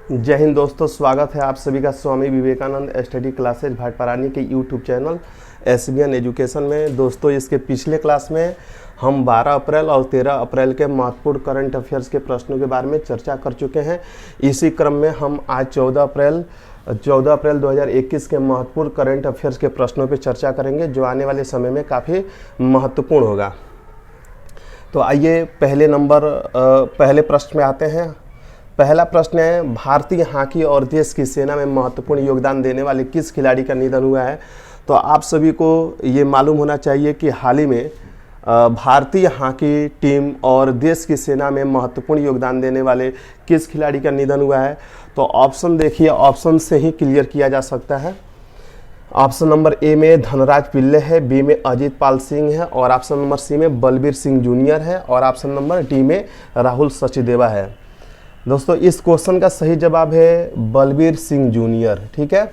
जय हिंद दोस्तों, स्वागत है आप सभी का स्वामी विवेकानंद स्टडी क्लासेज भाटपारानी के यूट्यूब चैनल एसबीएन एजुकेशन में। दोस्तों, इसके पिछले क्लास में हम 12 अप्रैल और 13 अप्रैल के महत्वपूर्ण करंट अफेयर्स के प्रश्नों के बारे में चर्चा कर चुके हैं। इसी क्रम में हम आज 14 अप्रैल 2021 के महत्वपूर्ण करंट अफेयर्स के प्रश्नों पर चर्चा करेंगे, जो आने वाले समय में काफ़ी महत्वपूर्ण होगा। तो आइए पहले प्रश्न में आते हैं। पहला प्रश्न है, भारतीय हॉकी और देश की सेना में महत्वपूर्ण योगदान देने वाले किस खिलाड़ी का निधन हुआ है। तो आप सभी को ये मालूम होना चाहिए कि हाल ही में भारतीय हॉकी टीम और देश की सेना में महत्वपूर्ण योगदान देने वाले किस खिलाड़ी का निधन हुआ है। तो ऑप्शन देखिए, ऑप्शन से ही क्लियर किया जा सकता है। ऑप्शन नंबर ए में धनराज पिल्ले है, बी में अजीत पाल सिंह है, और ऑप्शन नंबर सी में बलबीर सिंह जूनियर है, और ऑप्शन नंबर डी में राहुल सचदेवा है। दोस्तों, इस क्वेश्चन का सही जवाब है बलबीर सिंह जूनियर। ठीक है,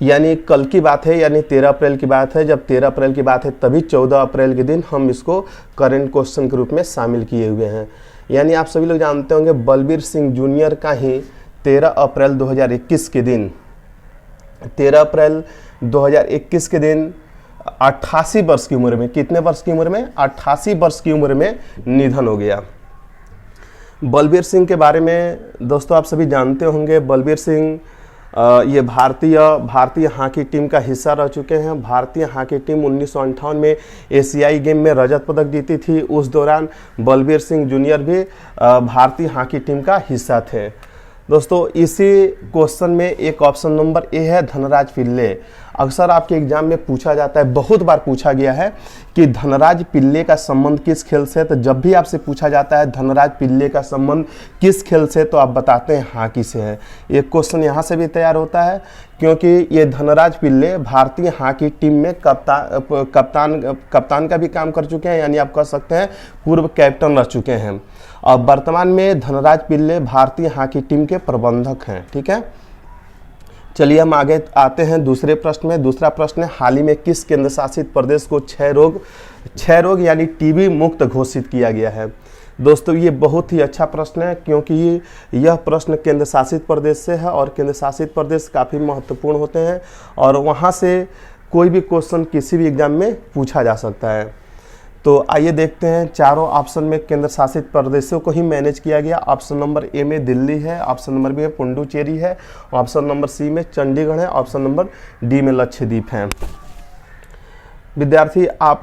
यानी कल की बात है, यानी 13 अप्रैल की बात है। जब 13 अप्रैल की बात है तभी 14 अप्रैल के दिन हम इसको करंट क्वेश्चन के रूप में शामिल किए हुए हैं। यानी आप सभी लोग जानते होंगे बलबीर सिंह जूनियर का ही 13 अप्रैल 2021 के दिन 88 वर्ष की उम्र में, कितने वर्ष की उम्र में, 88 वर्ष की उम्र में निधन हो गया। बलबीर सिंह के बारे में दोस्तों आप सभी जानते होंगे। बलबीर सिंह ये भारतीय हॉकी टीम का हिस्सा रह चुके हैं। भारतीय हॉकी टीम 1958 में एशियाई गेम में रजत पदक जीती थी। उस दौरान बलबीर सिंह जूनियर भी भारतीय हॉकी टीम का हिस्सा थे। दोस्तों, इसी क्वेश्चन में एक ऑप्शन नंबर ए है धनराज पिल्ले। अक्सर आपके एग्जाम में पूछा जाता है, बहुत बार पूछा गया है कि धनराज पिल्ले का संबंध किस खेल से। तो जब भी आपसे पूछा जाता है धनराज पिल्ले का संबंध किस खेल से, तो आप बताते हैं हॉकी से है। एक क्वेश्चन यहाँ से भी तैयार होता है, क्योंकि ये धनराज पिल्ले भारतीय हॉकी टीम में कप्तान का भी काम कर चुके हैं, यानी आप कह सकते हैं पूर्व कैप्टन रह चुके हैं। और वर्तमान में धनराज पिल्ले भारतीय हॉकी टीम के प्रबंधक हैं। ठीक है, चलिए हम आगे आते हैं दूसरे प्रश्न में। दूसरा प्रश्न है, हाल ही में किस केंद्र शासित प्रदेश को क्षय रोग यानी टीबी मुक्त घोषित किया गया है। दोस्तों, ये बहुत ही अच्छा प्रश्न है, क्योंकि यह प्रश्न केंद्र शासित प्रदेश से है, और केंद्र शासित प्रदेश काफ़ी महत्वपूर्ण होते हैं, और वहाँ से कोई भी क्वेश्चन किसी भी एग्जाम में पूछा जा सकता है। तो आइए देखते हैं, चारों ऑप्शन में केंद्र शासित प्रदेशों को ही मैनेज किया गया। ऑप्शन नंबर ए में दिल्ली है, ऑप्शन नंबर बी में पुडुचेरी है, ऑप्शन नंबर सी में चंडीगढ़ है, ऑप्शन नंबर डी में लक्षद्वीप है। विद्यार्थी आप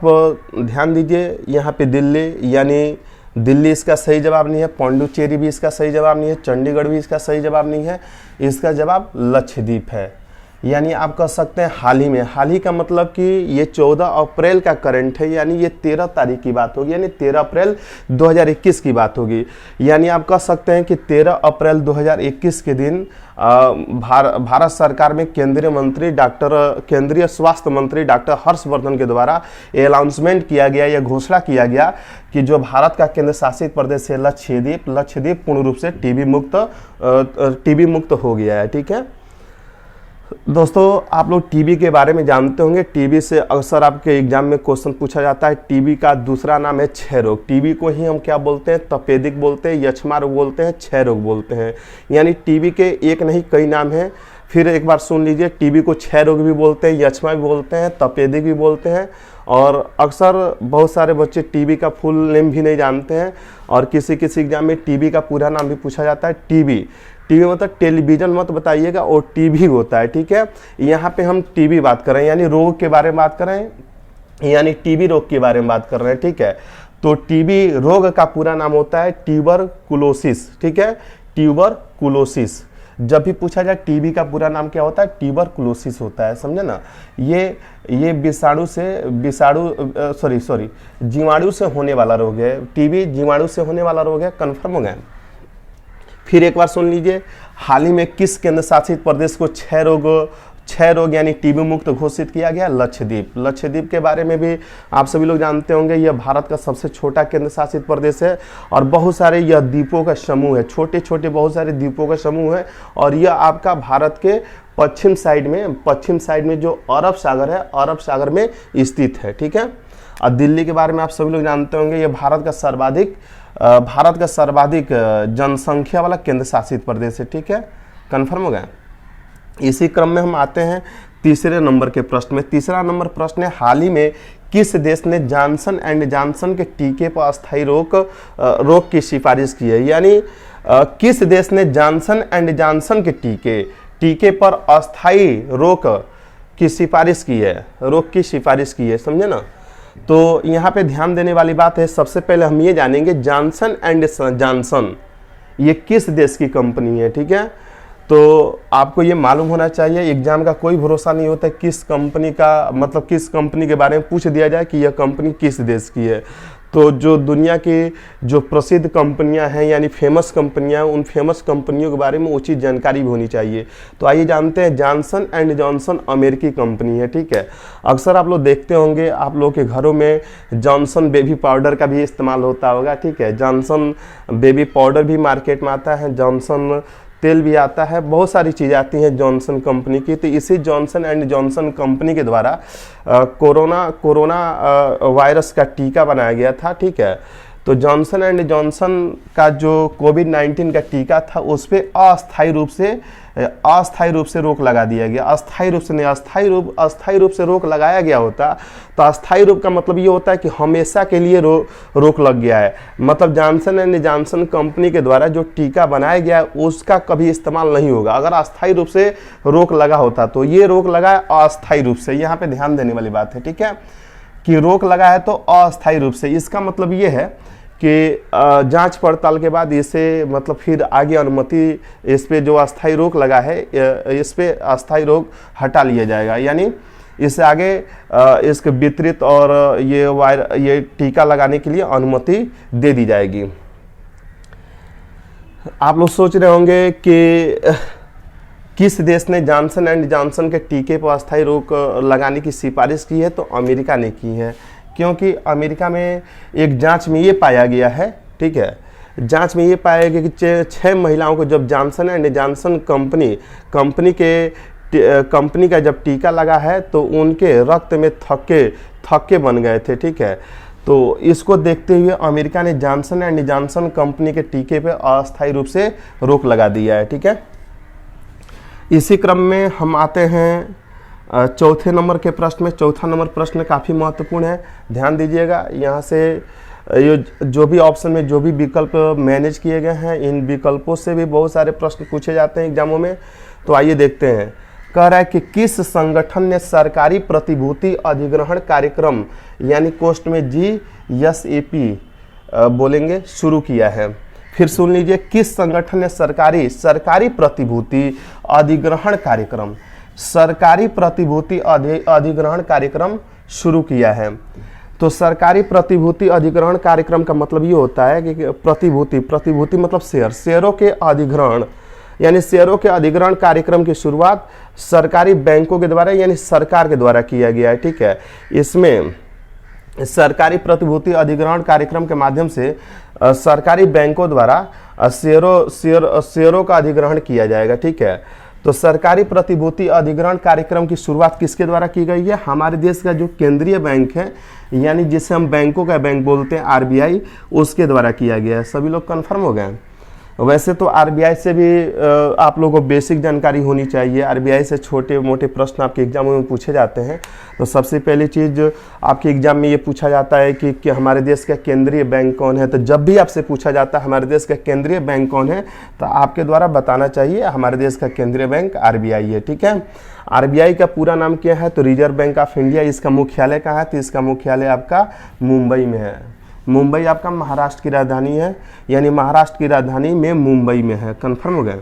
ध्यान दीजिए, यहाँ पे दिल्ली, यानी दिल्ली इसका सही जवाब नहीं है, पुडुचेरी भी इसका सही जवाब नहीं है, चंडीगढ़ भी इसका सही जवाब नहीं है, इसका जवाब लक्षद्वीप है। यानी आप कह सकते हैं हाल ही का मतलब कि ये 14 अप्रैल का करंट है, यानी ये 13 तारीख की बात होगी, यानी 13 अप्रैल 2021 की बात होगी। यानी आप कह सकते हैं कि 13 अप्रैल 2021 के दिन भारत सरकार में केंद्रीय स्वास्थ्य मंत्री डॉक्टर हर्षवर्धन के द्वारा अनाउंसमेंट किया गया, या घोषणा किया गया कि जो भारत का केंद्र शासित प्रदेश है लक्षद्वीप पूर्ण रूप से टीबी मुक्त हो गया है। ठीक है दोस्तों, आप लोग टीबी के बारे में जानते होंगे। टीबी से अक्सर आपके एग्जाम में क्वेश्चन पूछा जाता है। टीबी का दूसरा नाम है क्षय रोग। टीबी को ही हम क्या बोलते हैं, तपेदिक बोलते हैं, यक्ष्मा रोग बोलते हैं, क्षय रोग बोलते हैं। यानी टीबी के एक नहीं कई नाम हैं। फिर एक बार सुन लीजिए, टीबी को क्षय रोग भी बोलते हैं, यक्ष्मा भी बोलते हैं, तपेदिक भी बोलते हैं, और अक्सर बहुत सारे बच्चे टीबी का फुल नेम भी नहीं जानते हैं, और किसी एग्जाम में टीबी का पूरा नाम भी पूछा जाता है। टीबी मतलब टेलीविजन मत बताइएगा, और टीबी होता है। ठीक है, यहाँ पे हम टीबी बात कर रहे हैं, यानी रोग के बारे में बात कर रहे हैं, यानी टीबी रोग के बारे में बात कर रहे हैं। ठीक है, तो टीबी रोग का पूरा नाम होता है ट्यूबरकुलोसिस। ठीक है, ट्यूबरकुलोसिस। जब भी पूछा जाए टीबी का पूरा नाम क्या होता है, ट्यूबरकुलोसिस होता है, समझे ना। ये जीवाणु से होने वाला रोग है। टीबी जीवाणु से होने वाला रोग है, कन्फर्म हो गया। फिर एक बार सुन लीजिए, हाल ही में किस केंद्र शासित प्रदेश को क्षय रोग यानी टीबी मुक्त घोषित किया गया, लक्षद्वीप के बारे में भी आप सभी लोग जानते होंगे। यह भारत का सबसे छोटा केंद्र शासित प्रदेश है, और बहुत सारे यह द्वीपों का समूह है, छोटे छोटे बहुत सारे द्वीपों का समूह है, और यह आपका भारत के पश्चिम साइड में जो अरब सागर है, अरब सागर में स्थित है। ठीक है, और दिल्ली के बारे में आप सभी लोग जानते होंगे, ये भारत का सर्वाधिक जनसंख्या वाला केंद्र शासित प्रदेश है। ठीक है, कन्फर्म हो गया। इसी क्रम में हम आते हैं तीसरे नंबर के प्रश्न में। तीसरा नंबर प्रश्न है, हाल ही में किस देश ने जॉनसन एंड जॉनसन के टीके पर अस्थायी रोक की सिफारिश की है? यानी किस देश ने जॉनसन एंड जॉनसन के टीके पर अस्थायी रोक की सिफारिश की है, समझे ना। तो यहाँ पे ध्यान देने वाली बात है, सबसे पहले हम ये जानेंगे जॉनसन एंड जॉनसन ये किस देश की कंपनी है। ठीक है, तो आपको ये मालूम होना चाहिए, एग्जाम का कोई भरोसा नहीं होता किस कंपनी का, मतलब किस कंपनी के बारे में पूछ दिया जाए कि यह कंपनी किस देश की है। तो जो दुनिया की जो प्रसिद्ध कंपनियां हैं यानी फेमस कंपनियां, उन फेमस कंपनियों के बारे में उचित जानकारी भी होनी चाहिए। तो आइए जानते हैं, जॉनसन एंड जॉनसन अमेरिकी कंपनी है। ठीक है, अक्सर आप लोग देखते होंगे, आप लोग के घरों में जॉनसन बेबी पाउडर का भी इस्तेमाल होता होगा। ठीक है, जॉनसन बेबी पाउडर भी मार्केट में आता है, जॉनसन तेल भी आता है, बहुत सारी चीज़ें आती हैं जॉनसन कंपनी की। तो इसी जॉनसन एंड जॉनसन कंपनी के द्वारा कोरोना वायरस का टीका बनाया गया था। ठीक है, तो जॉनसन एंड जॉनसन का जो कोविड-19 का टीका था उस पर अस्थायी रूप से रोक लगा दिया गया। अस्थायी रूप से रोक लगाया गया होता तो अस्थायी रूप का मतलब ये होता है कि हमेशा के लिए रोक लग गया है, मतलब जॉनसन एंड जॉनसन कंपनी के द्वारा जो टीका बनाया गया है उसका कभी इस्तेमाल नहीं होगा। अगर अस्थायी रूप से रोक लगा होता तो ये रोक लगा है अस्थायी रूप से, यहाँ पे ध्यान देने वाली बात है। ठीक है, कि रोक लगा है तो अस्थायी रूप से, इसका मतलब ये है कि जांच पड़ताल के बाद इसे मतलब फिर आगे अनुमति, इस पे जो अस्थायी रोक लगा है इस पे अस्थायी रोक हटा लिया जाएगा, यानी इससे आगे इसके वितरित और ये टीका लगाने के लिए अनुमति दे दी जाएगी। आप लोग सोच रहे होंगे कि किस देश ने जॉनसन एंड जॉनसन के टीके पर अस्थायी रोक लगाने की सिफारिश की है? तो अमेरिका ने की है, क्योंकि अमेरिका में एक जांच में ये पाया गया है। ठीक है, जांच में ये पाया गया कि 6 महिलाओं को जब जॉनसन एंड जॉनसन कंपनी का जब टीका लगा है तो उनके रक्त में थक्के बन गए थे। ठीक है, तो इसको देखते हुए अमेरिका ने जॉनसन एंड जॉनसन कंपनी के टीके पे अस्थायी रूप से रोक लगा दिया है। ठीक है, इसी क्रम में हम आते हैं चौथे नंबर के प्रश्न में। चौथा नंबर प्रश्न काफ़ी महत्वपूर्ण है, ध्यान दीजिएगा। यहाँ से ये जो भी ऑप्शन में जो भी विकल्प मैनेज किए गए हैं, इन विकल्पों से भी बहुत सारे प्रश्न पूछे जाते हैं एग्जामों में। तो आइए देखते हैं, कह रहा है कि किस संगठन ने सरकारी प्रतिभूति अधिग्रहण कार्यक्रम यानी कोष्ट में GSAP बोलेंगे शुरू किया है। फिर सुन लीजिए, किस संगठन ने सरकारी प्रतिभूति अधिग्रहण कार्यक्रम शुरू किया है? तो सरकारी प्रतिभूति अधिग्रहण कार्यक्रम का मतलब ये होता है कि प्रतिभूति मतलब शेयरों के अधिग्रहण, यानी शेयरों के अधिग्रहण कार्यक्रम की शुरुआत सरकारी बैंकों के द्वारा यानी सरकार के द्वारा किया गया है। ठीक है, इसमें सरकारी प्रतिभूति अधिग्रहण कार्यक्रम के माध्यम से सरकारी बैंकों द्वारा शेयरों का अधिग्रहण किया जाएगा। ठीक है, तो सरकारी प्रतिभूति अधिग्रहण कार्यक्रम की शुरुआत किसके द्वारा की गई है? हमारे देश का जो केंद्रीय बैंक है, यानी जिसे हम बैंकों का बैंक बोलते हैं, RBI, उसके द्वारा किया गया है। सभी लोग कंफर्म हो गए? वैसे तो RBI से भी आप लोगों को बेसिक जानकारी होनी चाहिए। RBI से छोटे मोटे प्रश्न आपके एग्जामों में पूछे जाते हैं। तो सबसे पहली चीज़ आपके एग्जाम में ये पूछा जाता है कि हमारे देश का केंद्रीय बैंक कौन है। तो जब भी आपसे पूछा जाता है हमारे देश का केंद्रीय बैंक कौन है, तो आपके द्वारा बताना चाहिए हमारे देश का केंद्रीय बैंक RBI है। ठीक है, RBI का पूरा नाम क्या है? तो रिजर्व बैंक ऑफ इंडिया। इसका मुख्यालय कहाँ है? तो इसका मुख्यालय आपका मुंबई में है। मुंबई आपका महाराष्ट्र की राजधानी है, यानी महाराष्ट्र की राजधानी में मुंबई में है। कंफर्म हो गए?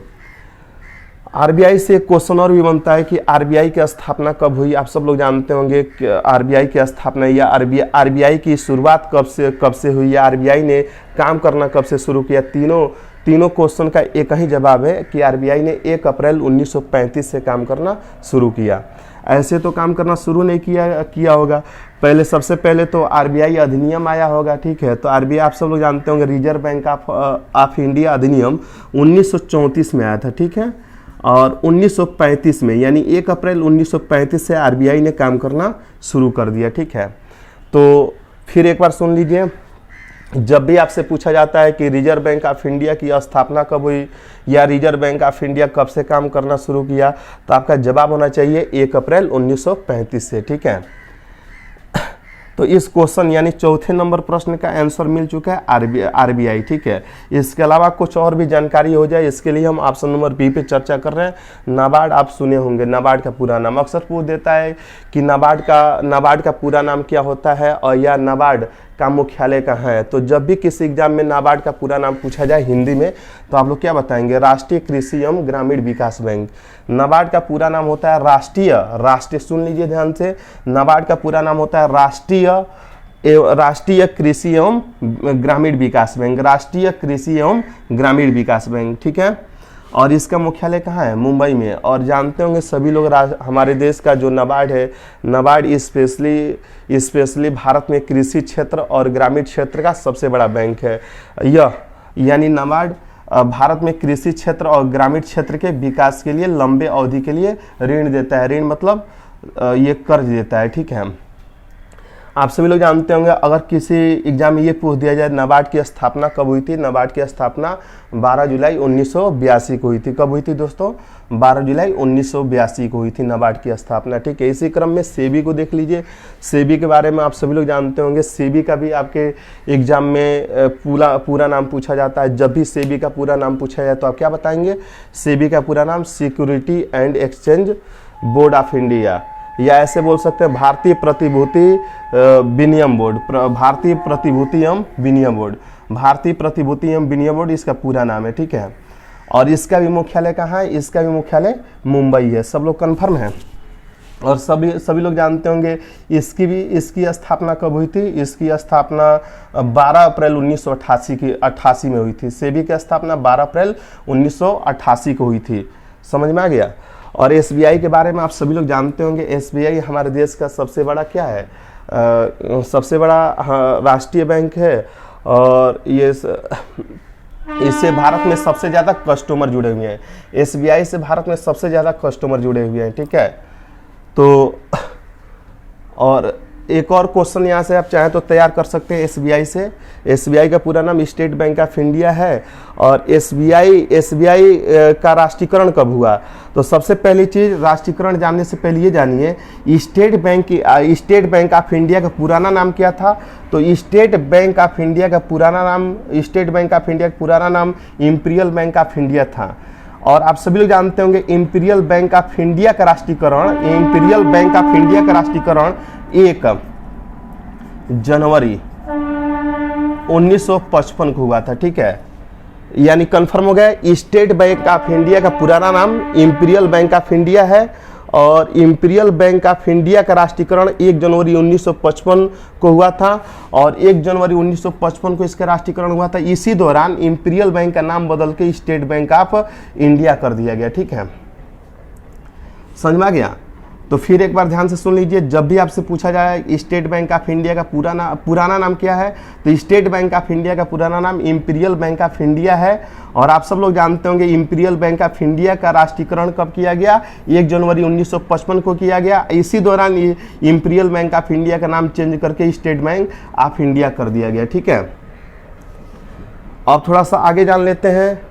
RBI से एक क्वेश्चन और भी बनता है कि RBI की स्थापना कब हुई? आप सब लोग जानते होंगे कि RBI की स्थापना या RBI की शुरुआत कब से हुई या RBI ने काम करना कब से शुरू किया? तीनों क्वेश्चन का एक ही जवाब है कि RBI ने 1 अप्रैल 1935 से काम करना शुरू किया। ऐसे तो काम करना शुरू नहीं किया होगा, पहले सबसे पहले तो RBI अधिनियम आया होगा। ठीक है, तो RBI आप सब लोग जानते होंगे रिजर्व बैंक ऑफ इंडिया अधिनियम 1934 में आया था। ठीक है, और 1935 में यानी 1 अप्रैल 1935 से RBI ने काम करना शुरू कर दिया। ठीक है, तो फिर एक बार सुन लीजिए, जब भी आपसे पूछा जाता है कि रिजर्व बैंक ऑफ इंडिया की स्थापना कब हुई या रिजर्व बैंक ऑफ इंडिया कब से काम करना शुरू किया, तो आपका जवाब होना चाहिए 1 अप्रैल 1935 से। ठीक है, तो इस क्वेश्चन यानी चौथे नंबर प्रश्न का आंसर मिल चुका है आरबीआई। ठीक है, इसके अलावा कुछ और भी जानकारी हो जाए इसके लिए हम ऑप्शन नंबर बी पे चर्चा कर रहे हैं। नाबार्ड आप सुने होंगे, नाबार्ड का पूरा नाम अक्सर पूछ देता है कि नाबार्ड का पूरा नाम क्या होता है और या नाबार्ड का मुख्यालय कहाँ है। तो जब भी किसी एग्जाम में नाबार्ड का पूरा नाम पूछा जाए हिंदी में, तो आप लोग क्या बताएंगे, राष्ट्रीय कृषि एवं ग्रामीण विकास बैंक। नाबार्ड का पूरा नाम होता है राष्ट्रीय सुन लीजिए ध्यान से, नाबार्ड का पूरा नाम होता है राष्ट्रीय कृषि एवं ग्रामीण विकास बैंक, राष्ट्रीय कृषि एवं ग्रामीण विकास बैंक। ठीक है, और इसका मुख्यालय कहाँ है, मुंबई में। और जानते होंगे सभी लोग हमारे देश का जो नाबार्ड है, नाबार्ड स्पेशली भारत में कृषि क्षेत्र और ग्रामीण क्षेत्र का सबसे बड़ा बैंक है। यह यानी नाबार्ड भारत में कृषि क्षेत्र और ग्रामीण क्षेत्र के विकास के लिए लंबे अवधि के लिए ऋण देता है। ऋण मतलब ये कर्ज देता है। ठीक है, आप सभी लोग जानते होंगे, अगर किसी एग्जाम में ये पूछ दिया जाए नाबार्ड की स्थापना कब हुई थी, नाबार्ड की स्थापना 12 जुलाई 1982 को हुई थी। कब हुई थी दोस्तों, 12 जुलाई 1982 को हुई थी नाबार्ड की स्थापना। ठीक है, इसी क्रम में सेबी को देख लीजिए। सेबी के बारे में आप सभी लोग जानते होंगे, सेबी का भी आपके एग्जाम में पूरा नाम पूछा जाता है। जब भी सेबी का पूरा नाम पूछा जाए तो आप क्या बताएंगे, सेबी का पूरा नाम security and exchange board of India, या ऐसे बोल सकते हैं भारतीय प्रतिभूति विनियम बोर्ड, भारतीय प्रतिभूति एवं विनियम बोर्ड, भारतीय प्रतिभूति एवं विनियम बोर्ड इसका पूरा नाम है। ठीक है, और इसका भी मुख्यालय कहाँ है, इसका भी मुख्यालय मुंबई है। सब लोग कन्फर्म है, और सभी लोग जानते होंगे इसकी स्थापना कब हुई थी, इसकी स्थापना 12 अप्रैल 1988 में हुई थी। सेबी की स्थापना 12 अप्रैल 1988 को हुई थी। समझ में आ गया। और एसबीआई के बारे में आप सभी लोग जानते होंगे, एसबीआई हमारे देश का सबसे बड़ा क्या है, सबसे बड़ा राष्ट्रीय बैंक है, और ये इससे भारत में सबसे ज़्यादा कस्टमर जुड़े हुए हैं। एसबीआई से भारत में सबसे ज़्यादा कस्टमर जुड़े हुए हैं। ठीक है, तो और एक और क्वेश्चन यहाँ से आप चाहें तो तैयार कर सकते हैं एसबीआई से। एसबीआई का पूरा नाम स्टेट बैंक ऑफ इंडिया है। और एसबीआई का राष्ट्रीयकरण कब हुआ, तो सबसे पहली चीज़ राष्ट्रीयकरण जानने से पहले ये जानिए, स्टेट बैंक ऑफ इंडिया का पुराना नाम क्या था। तो स्टेट बैंक ऑफ इंडिया का पुराना नाम इंपीरियल बैंक ऑफ इंडिया था। और आप सभी लोग जानते होंगे इंपीरियल बैंक ऑफ इंडिया का राष्ट्रीयकरण 1 जनवरी 1955 को हुआ था। ठीक है, यानी कंफर्म हो गया, स्टेट बैंक ऑफ इंडिया का पुराना नाम इंपीरियल बैंक ऑफ इंडिया है, और इंपीरियल बैंक ऑफ इंडिया का राष्ट्रीयकरण 1 जनवरी 1955 को हुआ था, और 1 जनवरी 1955 को इसका राष्ट्रीयकरण हुआ था। इसी दौरान इंपीरियल बैंक का नाम बदल के स्टेट बैंक ऑफ इंडिया कर दिया गया। ठीक है, समझ में आ गया। तो फिर एक बार ध्यान से सुन लीजिए, जब भी आपसे पूछा जाए स्टेट बैंक ऑफ इंडिया का पुराना नाम क्या है, तो स्टेट बैंक ऑफ इंडिया का पुराना नाम इंपीरियल बैंक ऑफ इंडिया है। और आप सब लोग जानते होंगे इंपीरियल बैंक ऑफ इंडिया का राष्ट्रीयकरण कब किया गया, 1 जनवरी 1955 को किया गया। इसी दौरान इंपीरियल बैंक ऑफ इंडिया का नाम चेंज करके स्टेट बैंक ऑफ इंडिया कर दिया गया। ठीक है, अब थोड़ा सा आगे जान लेते हैं।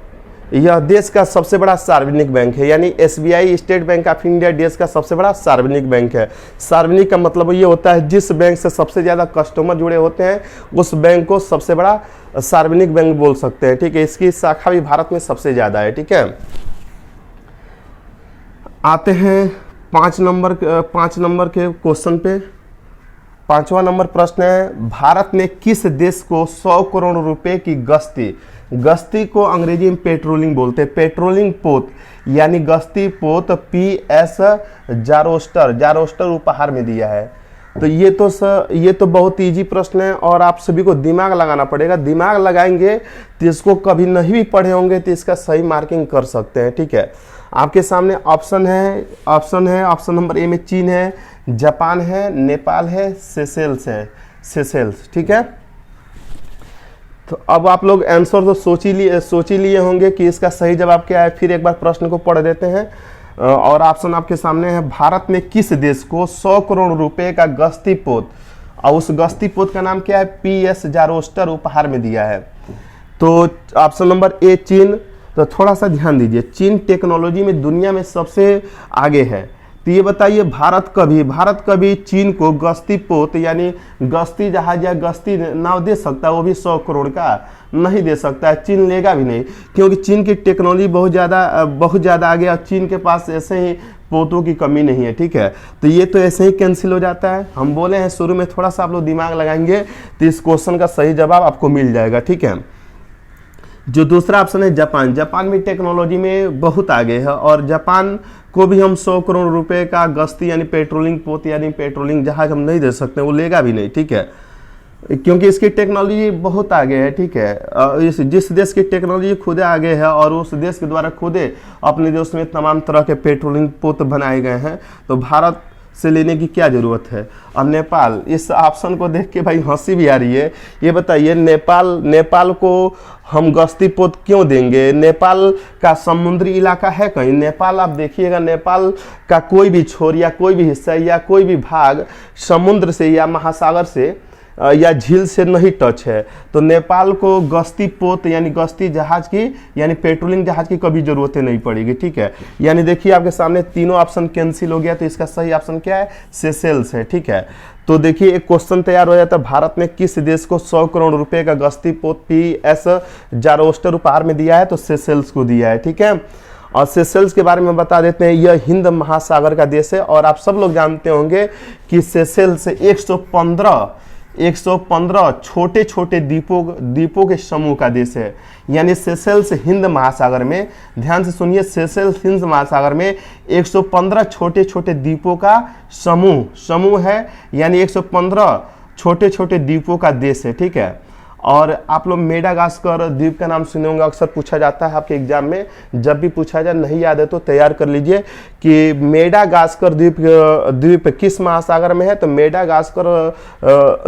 यह देश का सबसे बड़ा सार्वजनिक बैंक है, यानी SBI state bank of India देश का सबसे बड़ा सार्वजनिक बैंक है। सार्वजनिक का मतलब ये होता है जिस बैंक से सबसे ज़्यादा कस्टमर जुड़े होते हैं उस बैंक को सबसे बड़ा सार्वजनिक बैंक बोल सकते हैं। ठीक है, इसकी शाखा भी भारत में सबसे ज़्यादा है। ठीक है, आते हैं 5 नंबर के क्वेश्चन पे। 5वां नंबर प्रश्न है, भारत ने किस देश को 100 करोड़ रुपए की गश्ती को अंग्रेजी में पेट्रोलिंग बोलते हैं, पेट्रोलिंग पोत यानी गश्ती पोत PS जारोस्टर उपहार में दिया है। तो ये तो बहुत इजी प्रश्न है, और आप सभी को दिमाग लगाना पड़ेगा। दिमाग लगाएंगे तो इसको कभी नहीं भी पढ़े होंगे तो इसका सही मार्किंग कर सकते हैं। ठीक है, आपके सामने ऑप्शन है। ऑप्शन नंबर ए में चीन है, जापान है, नेपाल है, सेशेल्स। ठीक है, तो अब आप लोग आंसर तो सोच ही लिए होंगे कि इसका सही जवाब क्या है। फिर एक बार प्रश्न को पढ़ देते हैं, और ऑप्शन आपके सामने है, भारत ने किस देश को 100 करोड़ रुपए का गश्ती पोत और उस गश्ती पोत का नाम क्या है, PS जारोस्टर उपहार में दिया है। तो ऑप्शन नंबर ए चीन। तो थोड़ा सा ध्यान दीजिए, चीन टेक्नोलॉजी में दुनिया में सबसे आगे है। तो ये बताइए भारत कभी चीन को गश्ती पोत यानी गश्ती जहाज या गश्ती नाव दे सकता है, वो भी 100 करोड़ का नहीं दे सकता है, चीन लेगा भी नहीं, क्योंकि चीन की टेक्नोलॉजी बहुत ज़्यादा आगे और चीन के पास ऐसे ही पोतों की कमी नहीं है, ठीक है। तो ये तो ऐसे ही कैंसिल हो जाता है। हम बोले हैं शुरू में थोड़ा सा आप लोग दिमाग लगाएंगे तो इस क्वेश्चन का सही जवाब आपको मिल जाएगा, ठीक है। जो दूसरा ऑप्शन है जापान भी टेक्नोलॉजी में बहुत आगे है और जापान को भी हम 100 करोड़ रुपए का गश्ती यानी पेट्रोलिंग पोत यानी पेट्रोलिंग जहाज हम नहीं दे सकते, वो लेगा भी नहीं, ठीक है, क्योंकि इसकी टेक्नोलॉजी बहुत आगे है, ठीक है। जिस देश की टेक्नोलॉजी खुद आगे है और उस देश के द्वारा खुद अपने देश में तमाम तरह के पेट्रोलिंग पोत बनाए गए हैं, तो भारत से लेने की क्या ज़रूरत है। अब नेपाल, इस ऑप्शन को देख के भाई हंसी भी आ रही है। ये बताइए नेपाल को हम गश्ती पोत क्यों देंगे, नेपाल का समुद्री इलाका है कहीं। नेपाल आप देखिएगा, नेपाल का कोई भी छोर या कोई भी हिस्सा या कोई भी भाग समुद्र से या महासागर से या झील से नहीं टच है, तो नेपाल को गश्ती पोत यानी गश्ती जहाज की यानी पेट्रोलिंग जहाज की कभी जरूरत नहीं पड़ेगी, ठीक है। यानी देखिए आपके सामने तीनों ऑप्शन कैंसिल हो गया, तो इसका सही ऑप्शन क्या है, सेशेल्स है, ठीक है। तो देखिए एक क्वेश्चन तैयार हो जाता है, भारत ने किस देश को 100 करोड़ रुपए का गश्ती पोत PS जारोस्टर उपहार में दिया है, तो सेशेल्स को दिया है, ठीक है। और सेशेल्स के बारे में बता देते हैं, यह हिंद महासागर का देश है और आप सब लोग जानते होंगे कि सेशेल्स 115 छोटे छोटे द्वीपों के समूह का देश है। यानी सेशेल्स हिंद महासागर में, ध्यान से सुनिए, सेशेल्स हिंद महासागर में 115 छोटे छोटे द्वीपों का समूह है, यानी 115 छोटे छोटे द्वीपों का देश है, ठीक है। और आप लोग मेडागास्कर द्वीप का नाम सुने होंगे, अक्सर पूछा जाता है आपके एग्जाम में, जब भी पूछा जाए नहीं याद है तो तैयार कर लीजिए कि मेडागास्कर द्वीप किस महासागर में है, तो मेडागास्कर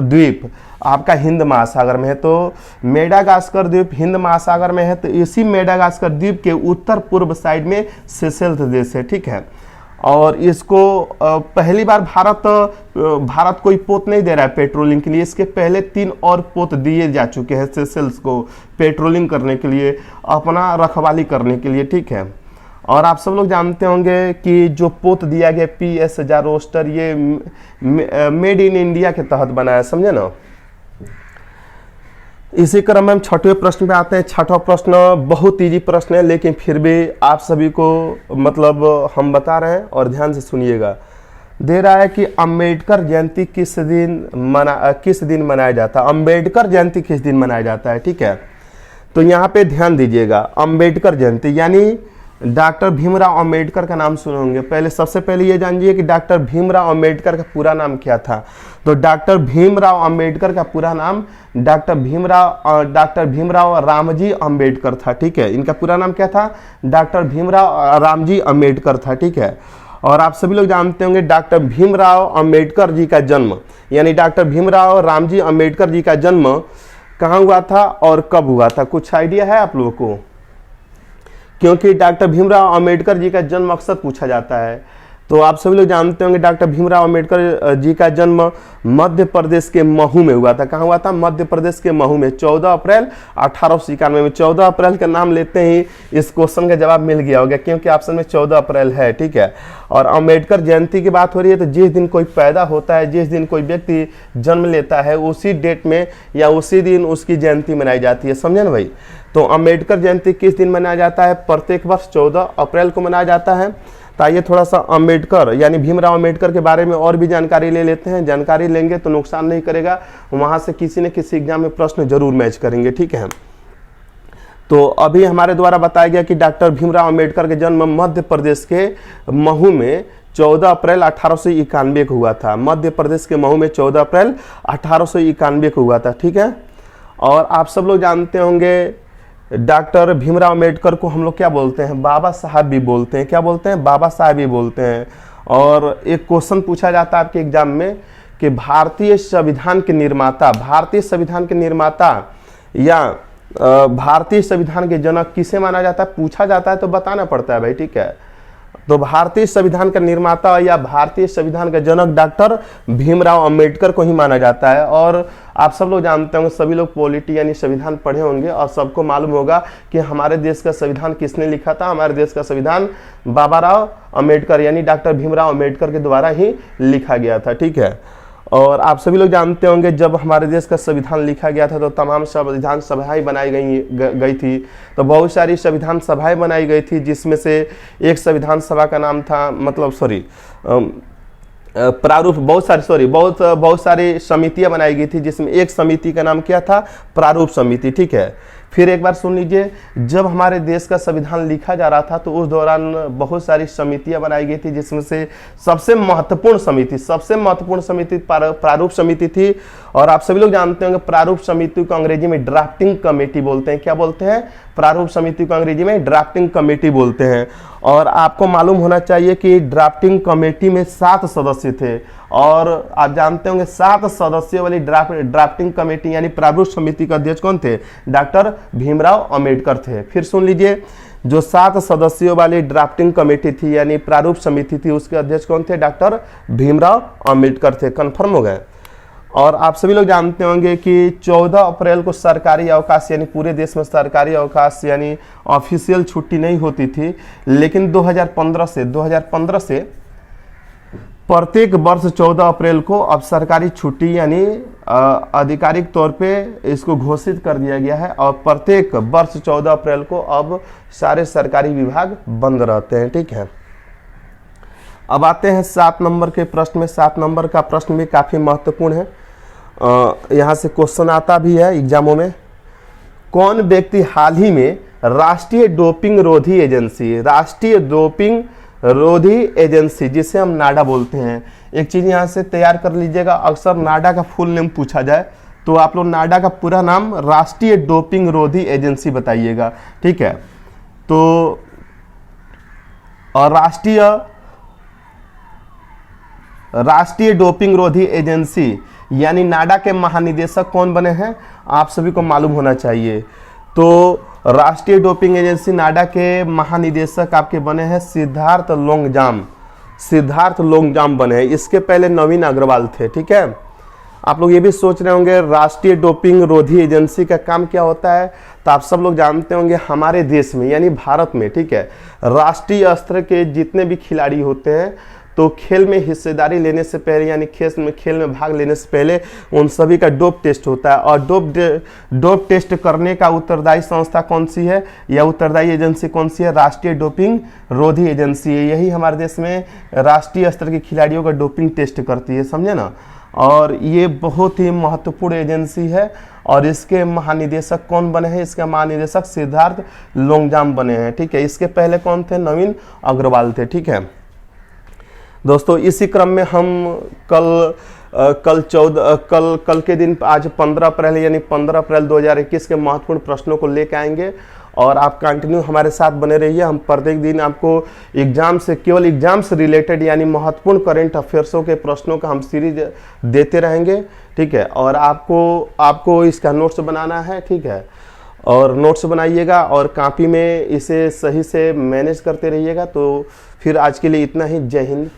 द्वीप आपका हिंद महासागर में है। तो मेडागास्कर द्वीप हिंद महासागर में है, तो इसी मेडागास्कर द्वीप के उत्तर पूर्व साइड में सेशेल्स देश है, ठीक है। और इसको पहली बार भारत कोई पोत नहीं दे रहा है पेट्रोलिंग के लिए, इसके पहले 3 और पोत दिए जा चुके हैं सेशेल्स को पेट्रोलिंग करने के लिए, अपना रखवाली करने के लिए, ठीक है। और आप सब लोग जानते होंगे कि जो पोत दिया गया PS जारोस्टर, ये मेड इन इंडिया के तहत बना है, समझे ना। इसी क्रम में हम 6वें प्रश्न पे आते हैं। 6वां प्रश्न बहुत इजी प्रश्न है, लेकिन फिर भी आप सभी को मतलब हम बता रहे हैं और ध्यान से सुनिएगा। दे रहा है कि अम्बेडकर जयंती किस दिन मनाया जाता है। अम्बेडकर जयंती किस दिन मनाया जाता है, ठीक है। तो यहाँ पे ध्यान दीजिएगा, अम्बेडकर जयंती यानी डॉक्टर भीमराव अम्बेडकर का नाम सुने होंगे। सबसे पहले ये जानिए कि डॉक्टर भीमराव अम्बेडकर का पूरा नाम क्या था। तो डॉक्टर भीमराव अम्बेडकर का पूरा नाम डॉक्टर भीमराव रामजी अम्बेडकर था, ठीक है। इनका पूरा नाम क्या था, डॉक्टर भीमराव रामजी अम्बेडकर था, ठीक है। और आप सभी लोग जानते होंगे डॉक्टर भीमराव अम्बेडकर जी का जन्म यानी डॉक्टर भीमराव रामजी अम्बेडकर जी का जन्म कहाँ हुआ था और कब हुआ था, कुछ आइडिया है आप लोगों को। क्योंकि डॉक्टर भीमराव अम्बेडकर जी का जन्म अक्सर पूछा जाता है, तो आप सभी लोग जानते होंगे डॉक्टर भीमराव अम्बेडकर जी का जन्म मध्य प्रदेश के महू में हुआ था। कहाँ हुआ था, मध्य प्रदेश के महू में 14 अप्रैल 1891 में। 14 अप्रैल का नाम लेते ही इस क्वेश्चन का जवाब मिल गया होगा, क्योंकि ऑप्शन में 14 अप्रैल है, ठीक है। और अम्बेडकर जयंती की बात हो रही है, तो जिस दिन कोई पैदा होता है, जिस दिन कोई व्यक्ति जन्म लेता है, उसी डेट में या उसी दिन उसकी जयंती मनाई जाती है, समझे ना भाई। तो अम्बेडकर जयंती किस दिन मनाया जाता है, प्रत्येक वर्ष 14 अप्रैल को मनाया जाता है। तो आइए थोड़ा सा अम्बेडकर यानी भीमराव अम्बेडकर के बारे में और भी जानकारी ले लेते हैं। जानकारी लेंगे तो नुकसान नहीं करेगा, वहां से किसी न किसी एग्जाम में प्रश्न जरूर मैच करेंगे, ठीक है। तो अभी हमारे द्वारा बताया गया कि डॉक्टर भीमराव अम्बेडकर के जन्म मध्य प्रदेश के महू में 14 अप्रैल 1891 को हुआ था। मध्य प्रदेश के महू में 14 अप्रैल 1891 को हुआ था, ठीक है। और आप सब लोग जानते होंगे डॉक्टर भीमराव अम्बेडकर को हम लोग क्या बोलते हैं, बाबा साहब भी बोलते हैं। क्या बोलते हैं, बाबा साहब भी बोलते हैं। और एक क्वेश्चन पूछा जाता है आपके एग्जाम में कि भारतीय संविधान के निर्माता या भारतीय संविधान के जनक किसे माना जाता है, पूछा जाता है तो बताना पड़ता है भाई, ठीक है। तो भारतीय संविधान का निर्माता या भारतीय संविधान का जनक डॉक्टर भीमराव अंबेडकर को ही माना जाता है। और आप सब लोग जानते होंगे, सभी लोग पॉलिटी यानी संविधान पढ़े होंगे और सबको मालूम होगा कि हमारे देश का संविधान किसने लिखा था। हमारे देश का संविधान बाबा राव अंबेडकर यानी डॉक्टर भीमराव अंबेडकर के द्वारा ही लिखा गया था, ठीक है। और आप सभी लोग जानते होंगे जब हमारे देश का संविधान लिखा गया था तो तमाम संविधान सभाएं बनाई गई थी। तो बहुत सारी संविधान सभाएं बनाई गई थी, जिसमें से एक संविधान सभा का नाम था बहुत सारी समितियां बनाई गई थी, जिसमें एक समिति का नाम क्या था, प्रारूप समिति, ठीक है। फिर एक बार सुन लीजिए, जब हमारे देश का संविधान लिखा जा रहा था तो उस दौरान बहुत सारी समितियां बनाई गई थी, जिसमें से सबसे महत्वपूर्ण समिति प्रारूप समिति थी। और आप सभी लोग जानते होंगे प्रारूप समिति को अंग्रेजी में ड्राफ्टिंग कमेटी बोलते हैं। क्या बोलते हैं? प्रारूप समिति को अंग्रेजी में ड्राफ्टिंग कमेटी बोलते हैं। और आपको मालूम होना चाहिए कि ड्राफ्टिंग कमेटी में 7 सदस्य थे। और आप जानते होंगे 7 सदस्यों वाली ड्राफ्टिंग कमेटी यानी प्रारूप समिति के अध्यक्ष कौन थे? डॉक्टर भीमराव अंबेडकर थे। फिर सुन लीजिए, जो 7 सदस्यों वाली ड्राफ्टिंग कमेटी थी यानी प्रारूप समिति थी, उसके अध्यक्ष कौन थे? डॉक्टर भीमराव अंबेडकर थे। कन्फर्म हो गए। और आप सभी लोग जानते होंगे कि 14 अप्रैल को सरकारी अवकाश यानी पूरे देश में सरकारी अवकाश यानी ऑफिशियल छुट्टी नहीं होती थी, लेकिन 2015 से प्रत्येक वर्ष 14 अप्रैल को अब सरकारी छुट्टी यानी आधिकारिक तौर पे इसको घोषित कर दिया गया है। और प्रत्येक वर्ष 14 अप्रैल को अब सारे सरकारी विभाग बंद रहते हैं, ठीक है। अब आते हैं 7 नंबर के प्रश्न में। 7 नंबर का प्रश्न भी काफ़ी महत्वपूर्ण है, यहाँ से क्वेश्चन आता भी है एग्जामों में। कौन व्यक्ति हाल ही में राष्ट्रीय डोपिंग रोधी एजेंसी जिसे हम नाडा बोलते हैं, एक चीज़ यहाँ से तैयार कर लीजिएगा, अक्सर नाडा का फुल नेम पूछा जाए तो आप लोग नाडा का पूरा नाम राष्ट्रीय डोपिंग रोधी एजेंसी बताइएगा, ठीक है। तो और राष्ट्रीय डोपिंग रोधी एजेंसी यानी नाडा के महानिदेशक कौन बने हैं, आप सभी को मालूम होना चाहिए। तो राष्ट्रीय डोपिंग एजेंसी नाडा के महानिदेशक आपके बने हैं सिद्धार्थ लोंगजाम बने हैं। इसके पहले नवीन अग्रवाल थे, ठीक है। आप लोग ये भी सोच रहे होंगे राष्ट्रीय डोपिंग रोधी एजेंसी का काम क्या होता है, तो आप सब लोग जानते होंगे हमारे देश में यानी भारत में, ठीक है, राष्ट्रीय स्तर के जितने भी खिलाड़ी होते हैं तो खेल में हिस्सेदारी लेने से पहले यानी खेल में भाग लेने से पहले उन सभी का डोप टेस्ट होता है। और डोप टेस्ट करने का उत्तरदायी संस्था कौन सी है या उत्तरदायी एजेंसी कौन सी है? राष्ट्रीय डोपिंग रोधी एजेंसी है। यही हमारे देश में राष्ट्रीय स्तर के खिलाड़ियों का डोपिंग टेस्ट करती है, समझे ना। और ये बहुत ही महत्वपूर्ण एजेंसी है। और इसके महानिदेशक कौन बने हैं? इसके महानिदेशक सिद्धार्थ लोंगजाम बने हैं, ठीक है। इसके पहले कौन थे? नवीन अग्रवाल थे, ठीक है। दोस्तों इसी क्रम में हम कल के दिन आज 15 अप्रैल यानी 15 अप्रैल 2021 के महत्वपूर्ण प्रश्नों को लेकर आएंगे। और आप कंटिन्यू हमारे साथ बने रहिए। हम प्रत्येक दिन आपको केवल एग्जाम से रिलेटेड यानी महत्वपूर्ण करंट अफेयर्सों के प्रश्नों का हम सीरीज देते रहेंगे, ठीक है। और आपको इसका नोट्स बनाना है, ठीक है। और नोट्स बनाइएगा और कॉपी में इसे सही से मैनेज करते रहिएगा। तो फिर आज के लिए इतना ही। जय हिंद।